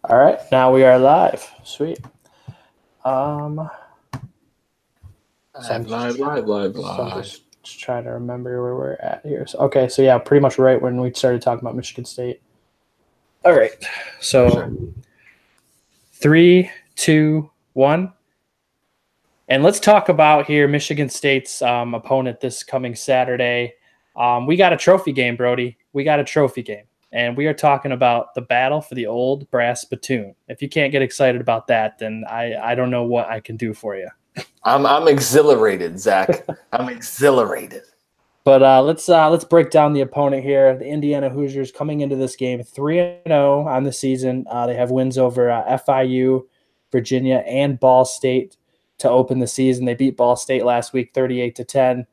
All right, now we are live. Sweet. So I'm just trying to remember where we're at here. So, okay, so yeah, pretty much right when we started talking about Michigan State. All right, so 3, 2, 1. And let's talk about here Michigan State's opponent this coming Saturday. We got a trophy game, Brodee. We got a trophy game. And we are talking about the battle for the old brass spittoon. If you can't get excited about that, then I don't know what I can do for you. I'm exhilarated, Zach. I'm exhilarated. But let's break down the opponent here. The Indiana Hoosiers coming into this game 3-0 on the season. They have wins over FIU, Virginia, and Ball State to open the season. They beat Ball State last week 38-10.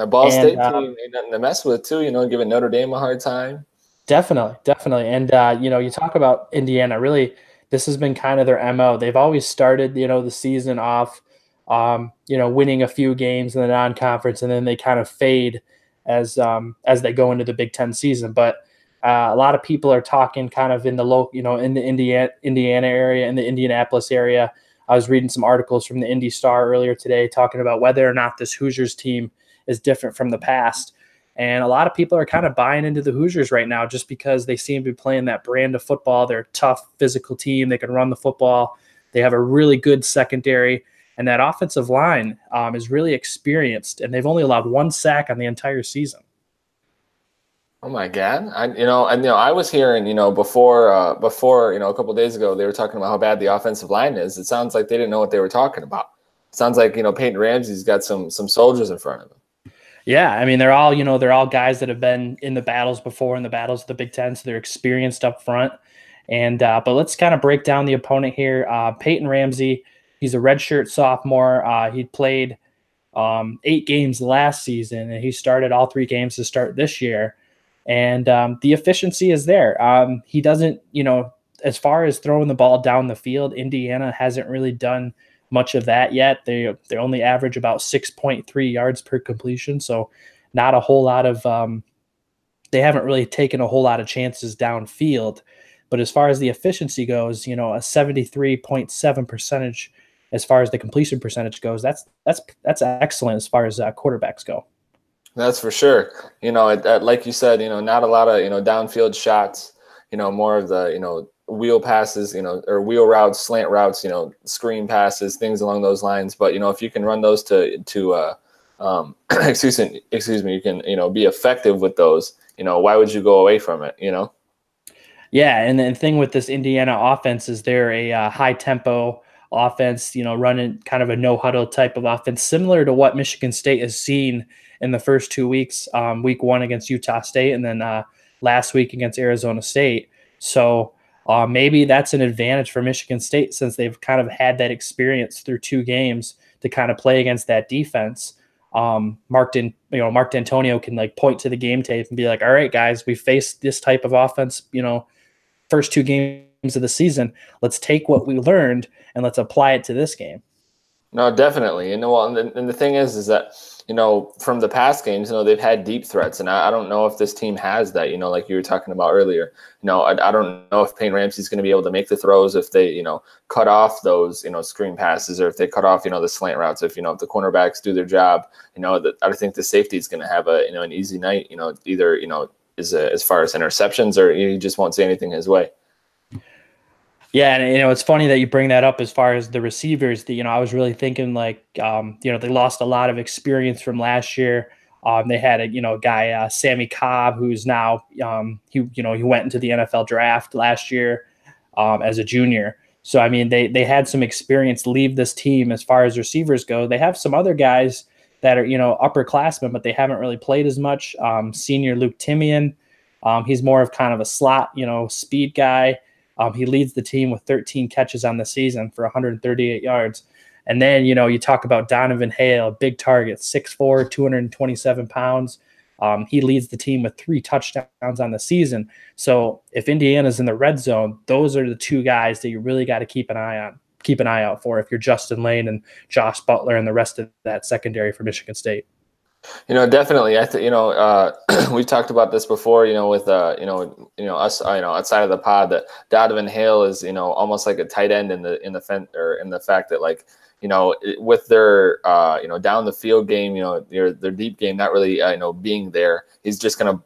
Ball State team ain't nothing to mess with too. Giving Notre Dame a hard time. Definitely. And, you talk about Indiana, really, this has been kind of their MO. They've always started, the season off, winning a few games in the non-conference, and then they kind of fade as they go into the Big Ten season. But a lot of people are talking kind of in the local, in the Indiana area, in the Indianapolis area. I was reading some articles from the Indy Star earlier today talking about whether or not this Hoosiers team is different from the past. And a lot of people are kind of buying into the Hoosiers right now just because they seem to be playing that brand of football. They're a tough, physical team. They can run the football. They have a really good secondary. And that offensive line is really experienced. And they've only allowed 1 sack on the entire season. Oh, my God. I was hearing, before, a couple of days ago, they were talking about how bad the offensive line is. It sounds like they didn't know what they were talking about. It sounds like, Peyton Ramsey's got some soldiers in front of him. Yeah, I mean, they're all guys that have been in the battles before, in the battles of the Big Ten, so they're experienced up front. And but let's kind of break down the opponent here. Peyton Ramsey, he's a redshirt sophomore. He played 8 games last season, and he started all 3 games to start this year. And the efficiency is there. He doesn't, as far as throwing the ball down the field, Indiana hasn't really done much of that yet. They only average about 6.3 yards per completion, so not a whole lot of they haven't really taken a whole lot of chances downfield. But as far as the efficiency goes, a 73.7% as far as the completion percentage goes, that's excellent as far as quarterbacks go. That's for sure. Like you said, not a lot of downfield shots. More of the wheel passes, or wheel routes, slant routes, screen passes, things along those lines. But if you can run those to excuse me, you can be effective with those. Why would you go away from it? Yeah, and the thing with this Indiana offense is they're a high tempo offense. Running kind of a no huddle type of offense, similar to what Michigan State has seen in the first 2 weeks. Week 1 against Utah State, and then last week against Arizona State. So maybe that's an advantage for Michigan State since they've kind of had that experience through 2 games to kind of play against that defense. Mark D'Antonio can point to the game tape and be like, all right, guys, we faced this type of offense, first 2 games of the season. Let's take what we learned and let's apply it to this game. No, definitely. And the thing is that, from the past games, they've had deep threats. And I don't know if this team has that, like you were talking about earlier. I don't know if Peyton Ramsey's going to be able to make the throws if they, cut off those, screen passes, or if they cut off, the slant routes. If the cornerbacks do their job, I think the safety is going to have an easy night, either, as far as interceptions, or you just won't see anything his way. Yeah, and it's funny that you bring that up as far as the receivers. I was really thinking they lost a lot of experience from last year. They had a guy Sammy Cobb, who's now he went into the NFL draft last year as a junior. So I mean they had some experience leave this team as far as receivers go. They have some other guys that are upperclassmen, but they haven't really played as much. Senior Luke Timian, he's more of kind of a slot speed guy. He leads the team with 13 catches on the season for 138 yards. And then, you talk about Donovan Hale, big target, 6'4", 227 pounds. He leads the team with 3 touchdowns on the season. So if Indiana's in the red zone, those are the 2 guys that you really got to keep an eye out for if you're Justin Lane and Josh Butler and the rest of that secondary for Michigan State. Definitely. We've talked about this before. With us, outside of the pod, that Donovan Hale is, almost like a tight end in the fact that, like, with their down the field game, their deep game not really being there. He's just gonna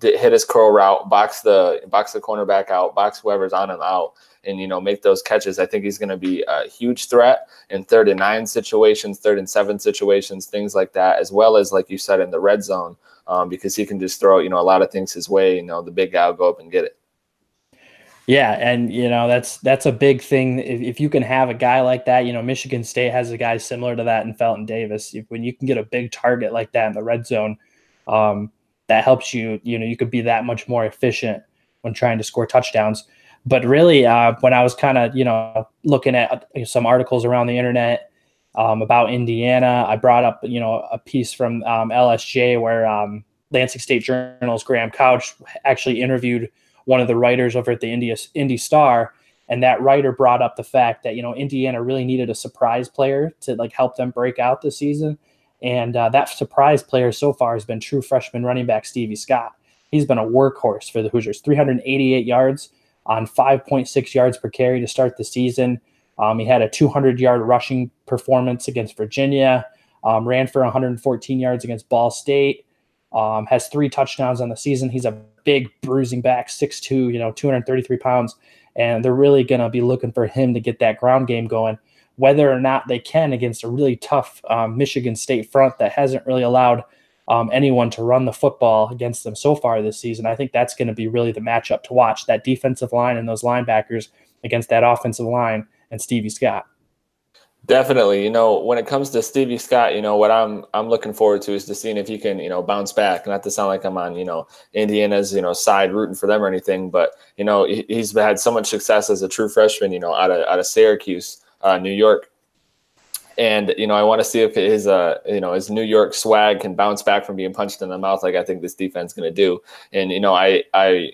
hit his curl route, box the cornerback out, box whoever's on him out, and make those catches. I think he's going to be a huge threat in 3rd and 9 situations, 3rd and 7 situations, things like that, as well as, like you said, in the red zone, because he can just throw a lot of things his way. The big guy will go up and get it. Yeah, and that's a big thing. If you can have a guy like that, Michigan State has a guy similar to that in Felton Davis. When you can get a big target like that in the red zone, that helps you. You could be that much more efficient when trying to score touchdowns. But really, when I was kind of looking at some articles around the internet about Indiana, I brought up a piece from LSJ where Lansing State Journal's Graham Couch actually interviewed one of the writers over at the Indy Star, and that writer brought up the fact that Indiana really needed a surprise player to like help them break out this season, and that surprise player so far has been true freshman running back Stevie Scott. He's been a workhorse for the Hoosiers, 388 yards on 5.6 yards per carry to start the season. He had a 200-yard rushing performance against Virginia, ran for 114 yards against Ball State. Has 3 touchdowns on the season. He's a big bruising back, 6'2", 233 pounds, and they're really going to be looking for him to get that ground game going. Whether or not they can against a really tough Michigan State front that hasn't really allowed anyone to run the football against them so far this season, I think that's going to be really the matchup to watch, that defensive line and those linebackers against that offensive line and Stevie Scott. Definitely. When it comes to Stevie Scott, what I'm looking forward to is to seeing if he can, bounce back. Not to sound like I'm on, Indiana's, side rooting for them or anything, but, he's had so much success as a true freshman, out of Syracuse, New York. And, I want to see if his New York swag can bounce back from being punched in the mouth like I think this defense is going to do. And, I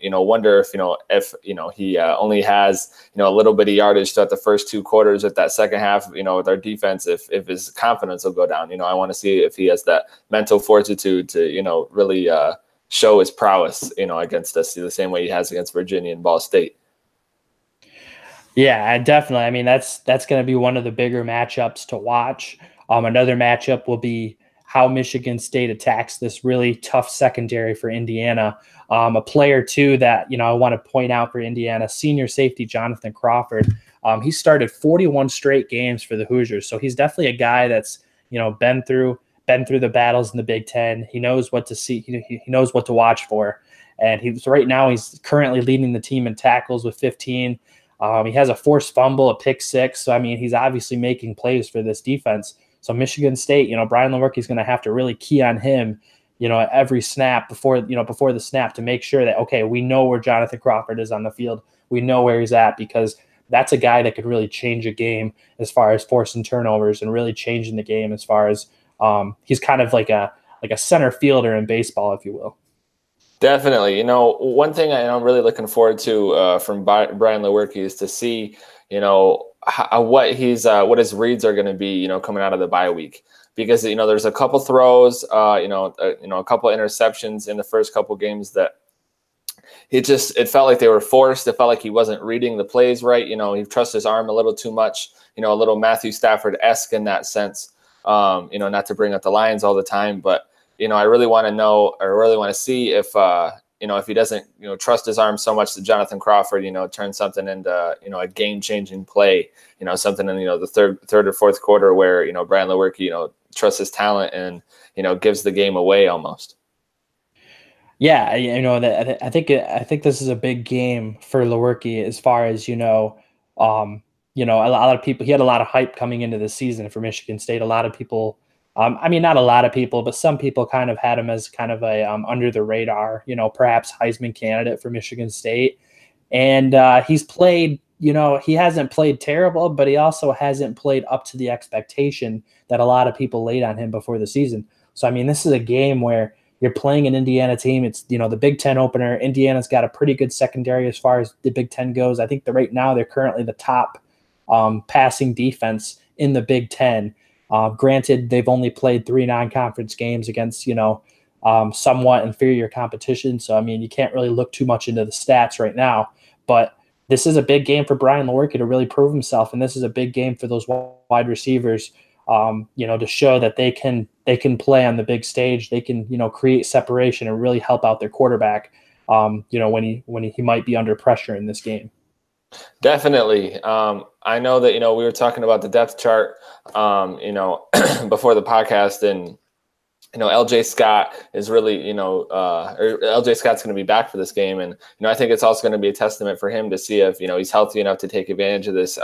wonder if he only has, a little bit of yardage throughout the first 2 quarters at that second half, with our defense, if his confidence will go down. I want to see if he has that mental fortitude to, really show his prowess, against us the same way he has against Virginia and Ball State. Yeah, definitely. I mean, that's going to be one of the bigger matchups to watch. Another matchup will be how Michigan State attacks this really tough secondary for Indiana. A player, too, that, I want to point out for Indiana, senior safety Jonathan Crawford. He started 41 straight games for the Hoosiers, so he's definitely a guy that's, been through the battles in the Big Ten. He knows what to see. He knows what to watch for. And he's currently leading the team in tackles with 15. He has a forced fumble, a pick 6. So, I mean, he's obviously making plays for this defense. So Michigan State, Brian Lewerke is going to have to really key on him, every snap before the snap to make sure that, okay, we know where Jonathan Crawford is on the field. We know where he's at, because that's a guy that could really change a game as far as forcing turnovers and really changing the game as far as he's kind of like a center fielder in baseball, if you will. Definitely. One thing I'm really looking forward to from Brian Lewerke is to see, what his reads are going to be, coming out of the bye week, because, there's a couple throws, a couple interceptions in the first couple games that it felt like they were forced. It felt like he wasn't reading the plays right. He trusts his arm a little too much, a little Matthew Stafford-esque in that sense, not to bring up the Lions all the time, but I really want to know, or really want to see if, if he doesn't, trust his arm so much that Jonathan Crawford, turn something into, a game-changing play, something in, the third or fourth quarter where, Brian Lewerke, trusts his talent and, gives the game away almost. Yeah, I think this is a big game for Lewerke as far as, a lot of people, he had a lot of hype coming into the season for Michigan State. A lot of people, not a lot of people, but some people kind of had him as kind of a under the radar, perhaps Heisman candidate for Michigan State. And he's played, he hasn't played terrible, but he also hasn't played up to the expectation that a lot of people laid on him before the season. So, this is a game where you're playing an Indiana team. It's, the Big Ten opener. Indiana's got a pretty good secondary as far as the Big Ten goes. I think that right now they're currently the top passing defense in the Big Ten. Granted, they've only played 3 non-conference games against, somewhat inferior competition. So, I mean, you can't really look too much into the stats right now. But this is a big game for Brian Lewerke to really prove himself, and this is a big game for those wide receivers, to show that they can play on the big stage. They can, create separation and really help out their quarterback, when he might be under pressure in this game. Definitely. I know that, we were talking about the depth chart, before the podcast, and, LJ Scott is really, or LJ Scott's going to be back for this game. And, I think it's also going to be a testament for him to see if, he's healthy enough to take advantage of this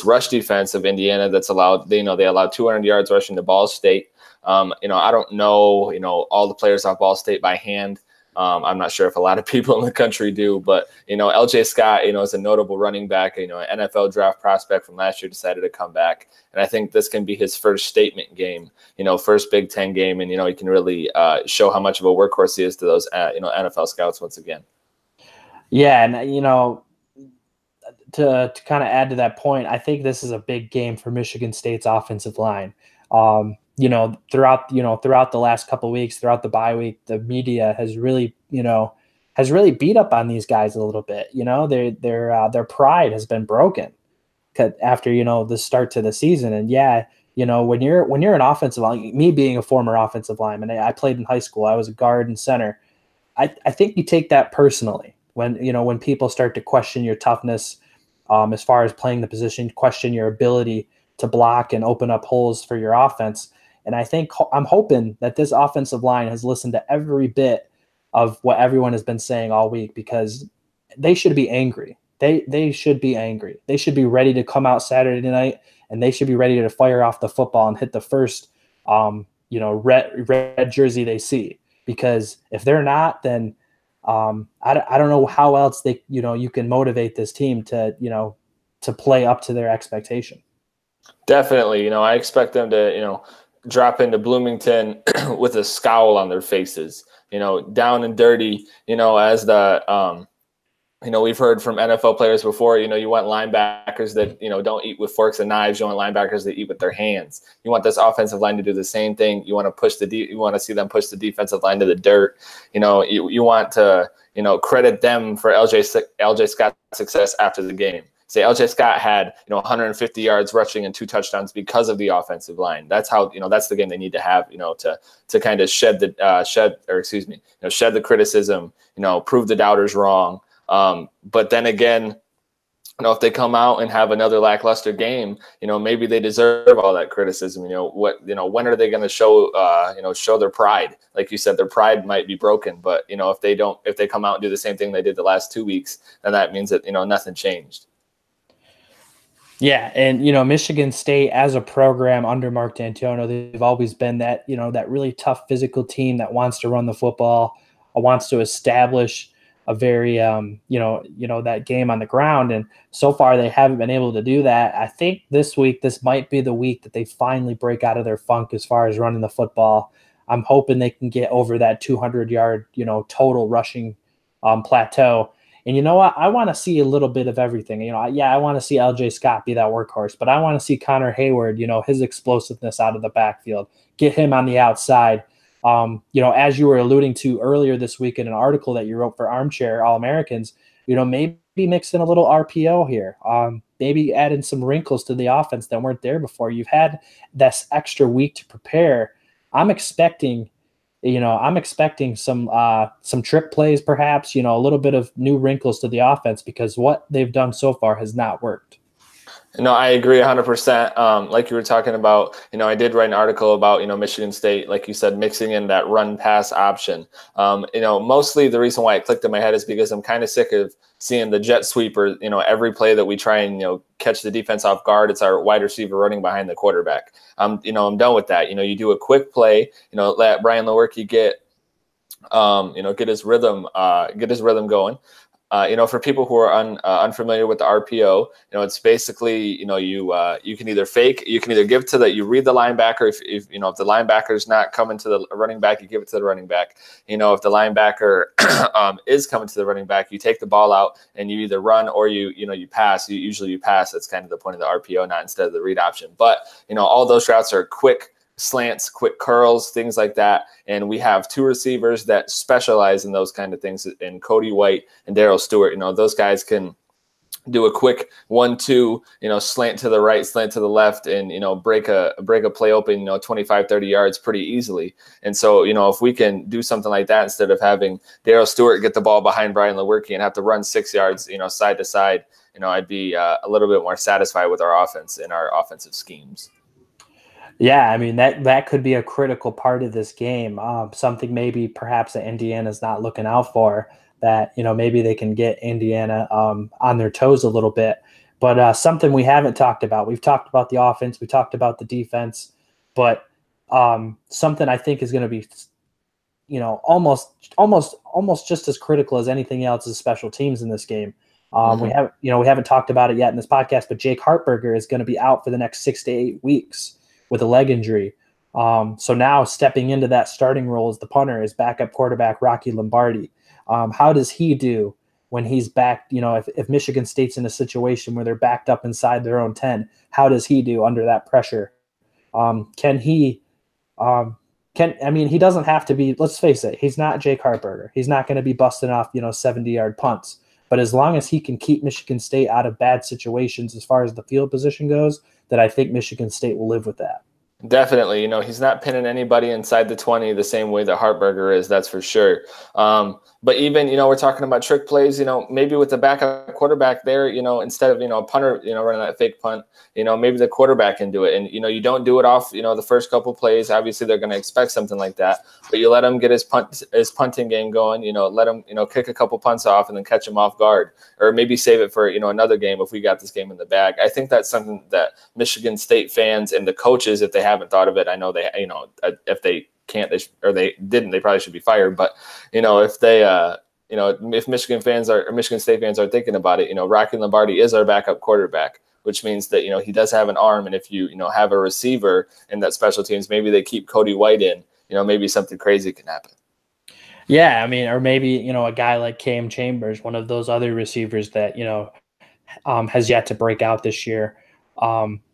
rush defense of Indiana that's allowed, they allowed 200 yards rushing to Ball State. I don't know, all the players off Ball State by hand. I'm not sure if a lot of people in the country do, but, LJ Scott, is a notable running back, an NFL draft prospect from last year, decided to come back. And I think this can be his first statement game, first Big Ten game. And, he can really show how much of a workhorse he is to those, NFL scouts once again. Yeah. And, to kind of add to that point, I think this is a big game for Michigan State's offensive line. Throughout the last couple of weeks, throughout the bye week, the media has really beat up on these guys a little bit. Their pride has been broken after, the start to the season. And when you're an offensive line, me being a former offensive lineman, I played in high school. I was a guard and center. I think you take that personally when people start to question your toughness, as far as playing the position, question your ability to block and open up holes for your offense. And I'm hoping that this offensive line has listened to every bit of what everyone has been saying all week, because they should be angry. They should be angry. They should be ready to come out Saturday night, and they should be ready to fire off the football and hit the first, red jersey they see. Because if they're not, then I don't know how else you can motivate this team to play up to their expectation. Definitely. I expect them to, drop into Bloomington with a scowl on their faces, down and dirty, as the, we've heard from NFL players before, you want linebackers that, don't eat with forks and knives. You want linebackers that eat with their hands. You want this offensive line to do the same thing. You want to you want to see them push the defensive line to the dirt. You want to, credit them for LJ Scott's success after the game. Say LJ Scott had, 150 yards rushing and 2 touchdowns because of the offensive line. That's how, that's the game they need to have, to kind of shed the criticism, prove the doubters wrong. But then again, if they come out and have another lackluster game, maybe they deserve all that criticism. When are they going to show their pride? Like you said, their pride might be broken, but if they come out and do the same thing they did the last 2 weeks, then that means that, nothing changed. Yeah, and Michigan State as a program under Mark D'Antonio, they've always been that that really tough physical team that wants to run the football, wants to establish a very that game on the ground, and so far they haven't been able to do that. I think this might be the week that they finally break out of their funk as far as running the football. I'm hoping they can get over that 200-yard total rushing plateau. And you know what? I want to see a little bit of everything. I want to see LJ Scott be that workhorse, but I want to see Connor Hayward, his explosiveness out of the backfield, get him on the outside. As you were alluding to earlier this week in an article that you wrote for Armchair All-Americans, maybe mix in a little RPO here. Maybe add in some wrinkles to the offense that weren't there before. You've had this extra week to prepare. I'm expecting some trick plays, perhaps, a little bit of new wrinkles to the offense, because what they've done so far has not worked. No, I agree 100%. Like you were talking about, I did write an article about, Michigan State, like you said, mixing in that run pass option. Mostly the reason why it clicked in my head is because I'm kind of sick of seeing the jet sweeper, every play that we try and, catch the defense off guard. It's our wide receiver running behind the quarterback. I'm done with that. You do a quick play, let Brian Lewerke get his rhythm going. For people who are unfamiliar with the RPO, it's basically, you can either give to you read the linebacker. If the linebacker is not coming to the running back, you give it to the running back. If the linebacker is coming to the running back, you take the ball out and you either run or you pass. Usually you pass. That's kind of the point of the RPO, not instead of the read option. But, all those routes are quick slants, quick curls, things like that. And we have two receivers that specialize in those kind of things, in Cody White and Darryl Stewart. Those guys can do a quick 1-2, slant to the right, slant to the left, and, break a play open, 25, 30 yards pretty easily. And so, if we can do something like that, instead of having Darryl Stewart get the ball behind Brian Lewerke and have to run 6 yards, side to side, I'd be a little bit more satisfied with our offense and our offensive schemes. Yeah, I mean, that could be a critical part of this game. Something maybe perhaps that Indiana's not looking out for, that, maybe they can get Indiana on their toes a little bit. But something we haven't talked about. We've talked about the offense. We talked about the defense. But something I think is going to be, almost just as critical as anything else is special teams in this game. We haven't talked about it yet in this podcast, but Jake Hartberger is going to be out for the next 6 to 8 weeks with a leg injury. So now stepping into that starting role as the punter is backup quarterback Rocky Lombardi. How does he do when he's back? If Michigan State's in a situation where they're backed up inside their own 10, how does he do under that pressure? He doesn't have to be, let's face it, he's not Jake Hartberger. He's not going to be busting off, 70-yard punts. But as long as he can keep Michigan State out of bad situations as far as the field position goes, that I think Michigan State will live with that. Definitely. He's not pinning anybody inside the 20 the same way that Hartberger is, that's for sure. But even, we're talking about trick plays, maybe with the backup quarterback there, instead of, a punter, running that fake punt, maybe the quarterback can do it. And, you don't do it off, the first couple plays. Obviously, they're going to expect something like that. But you let him get his punting game going, let him, kick a couple punts off and then catch him off guard. Or maybe save it for, another game if we got this game in the bag. I think that's something that Michigan State fans and the coaches, if they haven't thought of it, I know they, if they can't, they didn't, they probably should be fired. But, if they, if Michigan State fans are thinking about it, Rocky Lombardi is our backup quarterback, which means that, he does have an arm. And if you, have a receiver in that special teams, maybe they keep Cody White in, maybe something crazy can happen. Yeah, I mean, or maybe, a guy like Cam Chambers, one of those other receivers that, has yet to break out this year.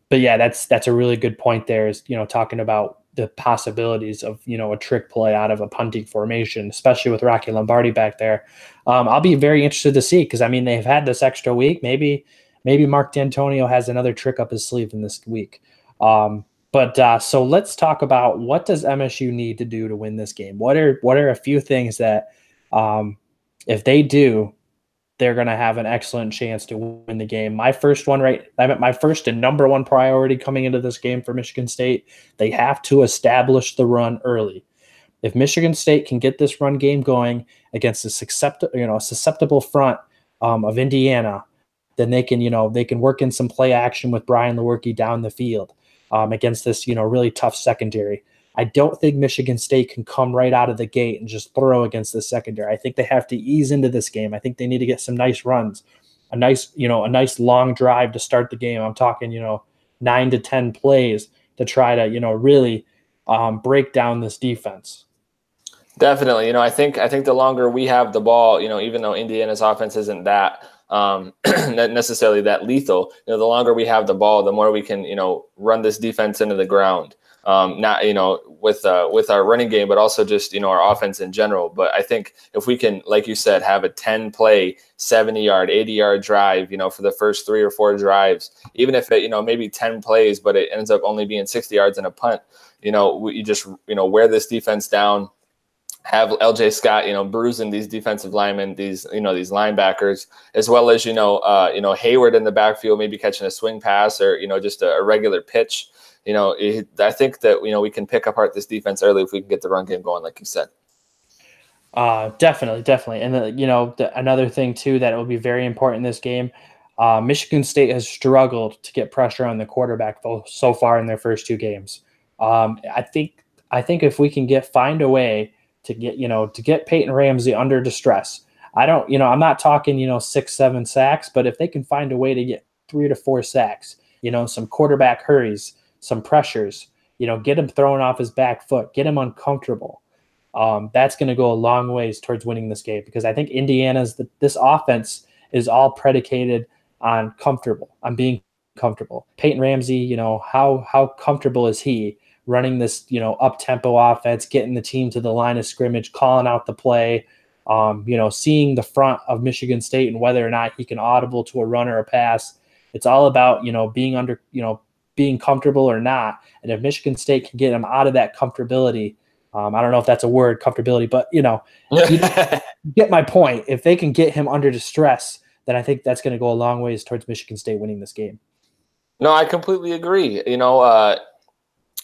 But yeah, that's a really good point there, is, talking about the possibilities of, a trick play out of a punting formation, especially with Rocky Lombardi back there. I'll be very interested to see, because, I mean, they've had this extra week. Maybe Mark D'Antonio has another trick up his sleeve in this week. So let's talk about, what does MSU need to do to win this game? What are a few things that, if they do, they're going to have an excellent chance to win the game? My first and number one priority coming into this game for Michigan State, they have to establish the run early. If Michigan State can get this run game going against a susceptible front of Indiana, then they can work in some play action with Brian Lewerke down the field against this really tough secondary. I don't think Michigan State can come right out of the gate and just throw against the secondary. I think they have to ease into this game. I think they need to get some nice runs, a nice long drive to start the game. I'm talking 9 to 10 plays to try to really break down this defense. Definitely. I think the longer we have the ball, even though Indiana's offense isn't that not necessarily that lethal, the longer we have the ball, the more we can, run this defense into the ground. Not, with our running game, but also just, our offense in general. But I think if we can, like you said, have a 10-play, 70-yard, 80-yard drive, for the first 3 or 4 drives, even if it, maybe 10 plays, but it ends up only being 60 yards and a punt, you just, wear this defense down, have LJ Scott, bruising these defensive linemen, these linebackers, as well as, Hayward in the backfield, maybe catching a swing pass or, just a regular pitch. I think that, we can pick apart this defense early if we can get the run game going, like you said. Definitely. And, another thing, too, that will be very important in this game, Michigan State has struggled to get pressure on the quarterback so far in their first 2 games. I think if we can find a way to get Peyton Ramsey under distress, I don't, I'm not talking, 6, 7 sacks, but if they can find a way to get 3 to 4 sacks, some quarterback hurries, some pressures, get him thrown off his back foot, get him uncomfortable. That's going to go a long ways towards winning this game, because I think this offense is all predicated on being comfortable. Peyton Ramsey, how comfortable is he running this, up tempo offense, getting the team to the line of scrimmage, calling out the play, seeing the front of Michigan State and whether or not he can audible to a run or a pass. It's all about, being comfortable or not. And if Michigan State can get him out of that comfortability, I don't know if that's a word, comfortability, but you get my point. If they can get him under distress, then I think that's going to go a long ways towards Michigan State winning this game. No, I completely agree.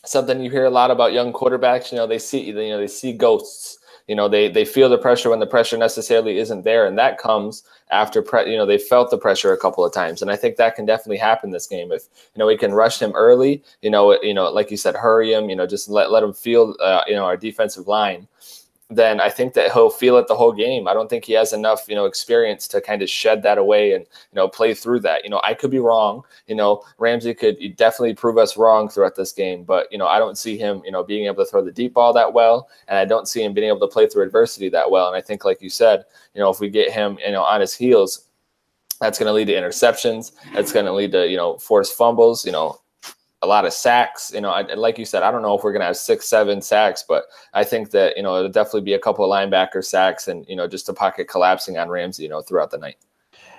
Something you hear a lot about young quarterbacks, they see ghosts. They feel the pressure when the pressure necessarily isn't there, and that comes after they felt the pressure a couple of times, and I think that can definitely happen this game if we can rush him early. Like you said, hurry him. Just let him feel our defensive line. Then I think that he'll feel it the whole game. I don't think he has enough, experience to kind of shed that away and, play through that. I could be wrong. Ramsey could definitely prove us wrong throughout this game, but, I don't see him, being able to throw the deep ball that well. And I don't see him being able to play through adversity that well. And I think, like you said, if we get him, on his heels, that's going to lead to interceptions. That's going to lead to, forced fumbles, a lot of sacks. Like you said, I don't know if we're going to have 6, 7 sacks, but I think that, it'll definitely be a couple of linebacker sacks and, just a pocket collapsing on Ramsey, throughout the night.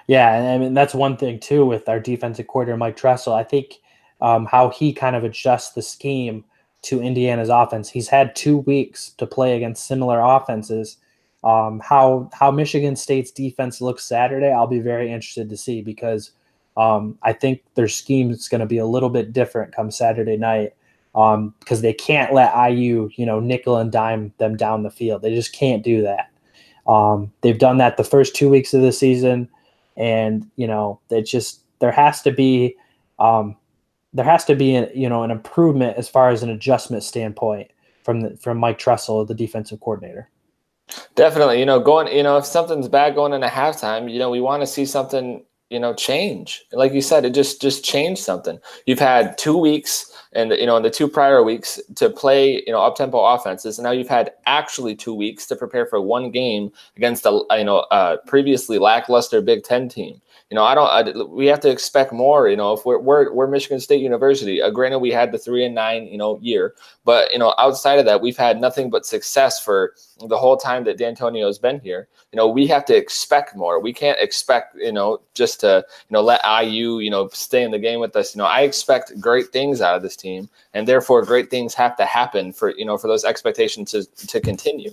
Yeah. And I mean, that's one thing too, with our defensive coordinator, Mike Tressel. I think how he kind of adjusts the scheme to Indiana's offense. He's had 2 weeks to play against similar offenses. How Michigan State's defense looks Saturday, I'll be very interested to see, because I think their scheme is going to be a little bit different come Saturday night, because they can't let IU, nickel and dime them down the field. They just can't do that. They've done that the first 2 weeks of the season, and there has to be an improvement as far as an adjustment standpoint from Mike Tressel, the defensive coordinator. Definitely, if something's bad going into halftime, we want to see something change. Like you said, it just changed something. You've had 2 weeks and, in the 2 prior weeks to play, up-tempo offenses. And now you've had actually 2 weeks to prepare for one game against a previously lackluster Big Ten team. We have to expect more, if we're Michigan State University. Granted, we had the 3-9, year, but, outside of that, we've had nothing but success for the whole time that D'Antonio's been here. We have to expect more. We can't expect, just to, let IU, stay in the game with us. I expect great things out of this team, and therefore great things have to happen for, for those expectations to continue,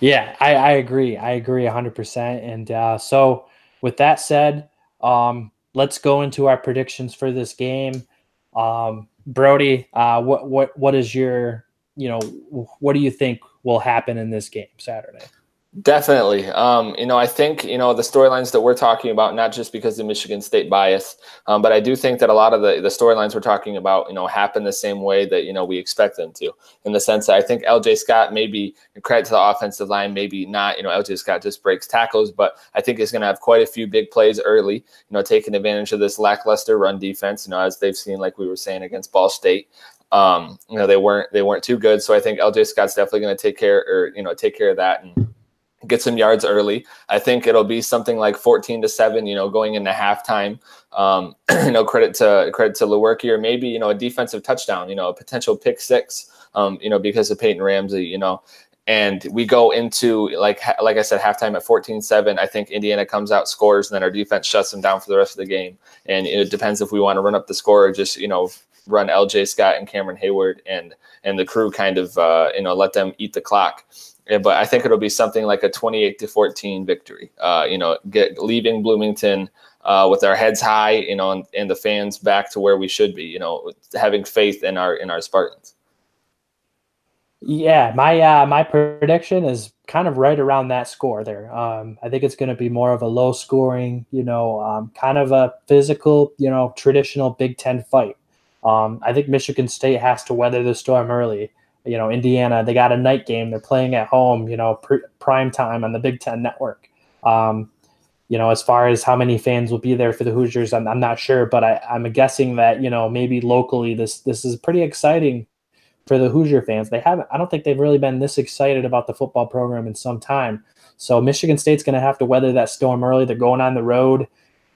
Yeah, I agree. I agree 100%. And so with that said, let's go into our predictions for this game. Brodee, what is your, what do you think will happen in this game Saturday? Definitely. I think, the storylines that we're talking about, not just because of Michigan State bias, but I do think that a lot of the storylines we're talking about, happen the same way that, we expect them to, in the sense that I think LJ Scott, maybe credit to the offensive line, maybe not, LJ Scott just breaks tackles, but I think he's going to have quite a few big plays early, taking advantage of this lackluster run defense, as they've seen, like we were saying, against Ball State. They weren't too good. So I think LJ Scott's definitely going to take care of that and get some yards early. I think it'll be something like 14-7, going into halftime. Credit to Lewerke, or maybe, a defensive touchdown, a potential pick 6, because of Peyton Ramsey, and we go into, like I said, halftime at 14-7. I think Indiana comes out, scores, and then our defense shuts them down for the rest of the game. And it depends if we want to run up the score or just, run LJ Scott and Cameron Hayward and the crew kind of, let them eat the clock. But I think it'll be something like a 28-14 victory, leaving Bloomington with our heads high, and the fans back to where we should be, having faith in our Spartans. Yeah, my prediction is kind of right around that score there. I think it's going to be more of a low scoring, kind of a physical, traditional Big Ten fight. I think Michigan State has to weather the storm early. Indiana, they got a night game. They're playing at home, prime time on the Big Ten Network. As far as how many fans will be there for the Hoosiers, I'm not sure, but I'm guessing that, maybe locally this is pretty exciting for the Hoosier fans. I don't think they've really been this excited about the football program in some time. So Michigan State's going to have to weather that storm early. They're going on the road.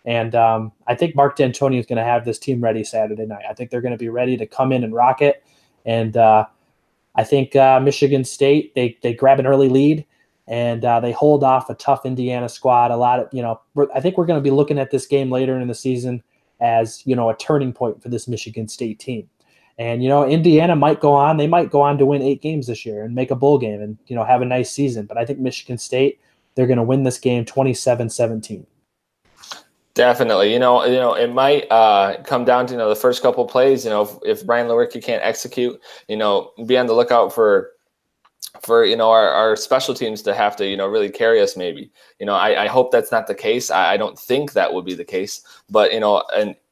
And I think Mark D'Antonio is going to have this team ready Saturday night. I think they're going to be ready to come in and rock it. And I think Michigan State, they grab an early lead and they hold off a tough Indiana squad. I think we're going to be looking at this game later in the season as, a turning point for this Michigan State team. And, Indiana might go on. They might go on to win 8 games this year and make a bowl game and, have a nice season. But I think Michigan State, they're going to win this game 27-17. Definitely. It might come down to, the first couple plays, if Brian Lewerke can't execute, be on the lookout for our special teams to have to, really carry us maybe. I hope that's not the case. I don't think that would be the case. But,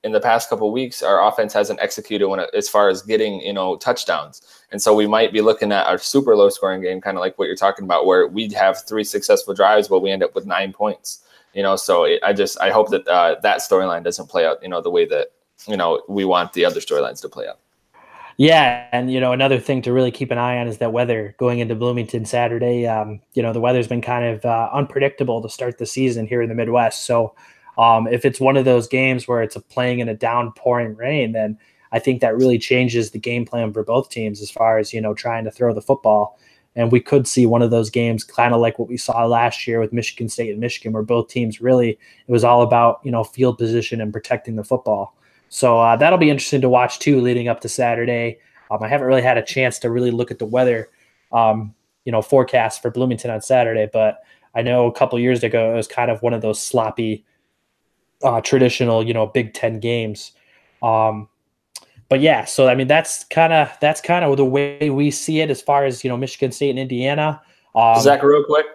in the past couple of weeks, our offense hasn't executed as far as getting, touchdowns. And so we might be looking at our super low scoring game, kind of like what you're talking about, where we'd have 3 successful drives, but we end up with 9 points. So I hope that that storyline doesn't play out, the way that, we want the other storylines to play out. Yeah. And, another thing to really keep an eye on is that weather going into Bloomington Saturday. The weather's been kind of unpredictable to start the season here in the Midwest. So if it's one of those games where it's playing in a downpouring rain, then I think that really changes the game plan for both teams as far as, trying to throw the football. And we could see one of those games kind of like what we saw last year with Michigan State and Michigan, where both teams really, it was all about, field position and protecting the football. So that'll be interesting to watch too, leading up to Saturday. I haven't really had a chance to really look at the weather, forecast for Bloomington on Saturday, but I know a couple years ago, it was kind of one of those sloppy, traditional, Big Ten games. But yeah, so I mean that's kind of the way we see it as far as Michigan State and Indiana. Zach, real quick,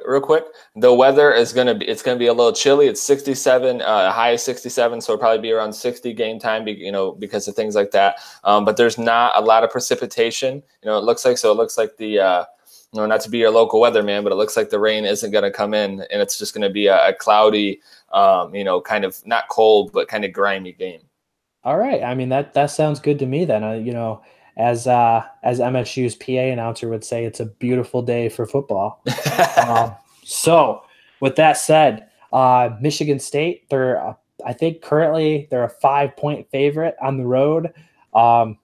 the weather is gonna be a little chilly. It's 67, high of 67, so it'll probably be around 60 game time, because of things like that. But there's not a lot of precipitation. It looks like the not to be your local weatherman, but it looks like the rain isn't going to come in, and it's just going to be a cloudy, kind of not cold but kind of grimy game. All right. I mean, that sounds good to me then. As MSU's PA announcer would say, it's a beautiful day for football. So with that said, Michigan State, I think currently they're a 5-point favorite on the road. Are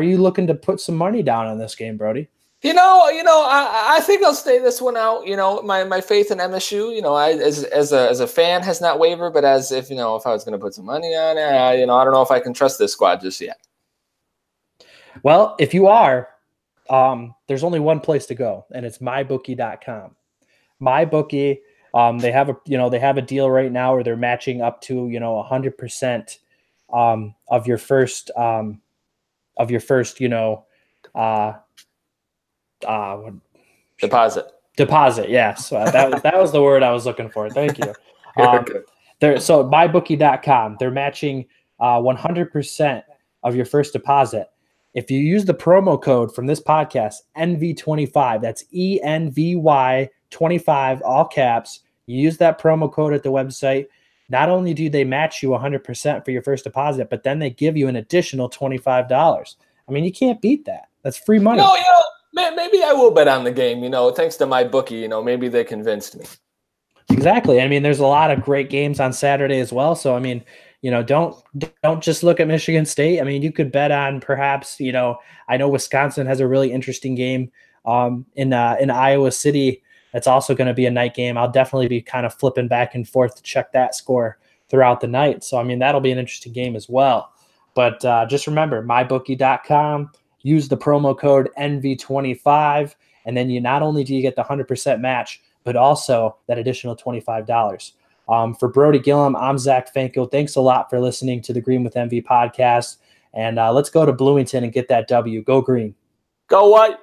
you looking to put some money down on this game, Brodee? I think I'll stay this one out. My faith in MSU, as a fan has not wavered, but if I was going to put some money on it, I don't know if I can trust this squad just yet. Well, if you are, there's only one place to go, and it's mybookie.com. MyBookie, they have a deal right now where they're matching up to 100% of your first deposit. Yes, that was the word I was looking for. Thank you. So mybookie.com, they're matching 100% of your first deposit. If you use the promo code from this podcast, NV25, that's ENVY25, all caps, you use that promo code at the website. Not only do they match you 100% for your first deposit, but then they give you an additional $25. I mean, you can't beat that. That's free money. No, maybe I will bet on the game, thanks to my bookie, maybe they convinced me. Exactly. I mean, there's a lot of great games on Saturday as well. So, I mean, don't just look at Michigan State. I mean, you could bet on perhaps, I know Wisconsin has a really interesting game in Iowa City. That's also going to be a night game. I'll definitely be kind of flipping back and forth to check that score throughout the night. So, I mean, that'll be an interesting game as well. But just remember, mybookie.com, use the promo code NV25, and then not only do you get the 100% match, but also that additional $25. For Brodee Gillum, I'm Zach Fanko. Thanks a lot for listening to the Green with MV podcast. And let's go to Bloomington and get that W. Go Green. Go White.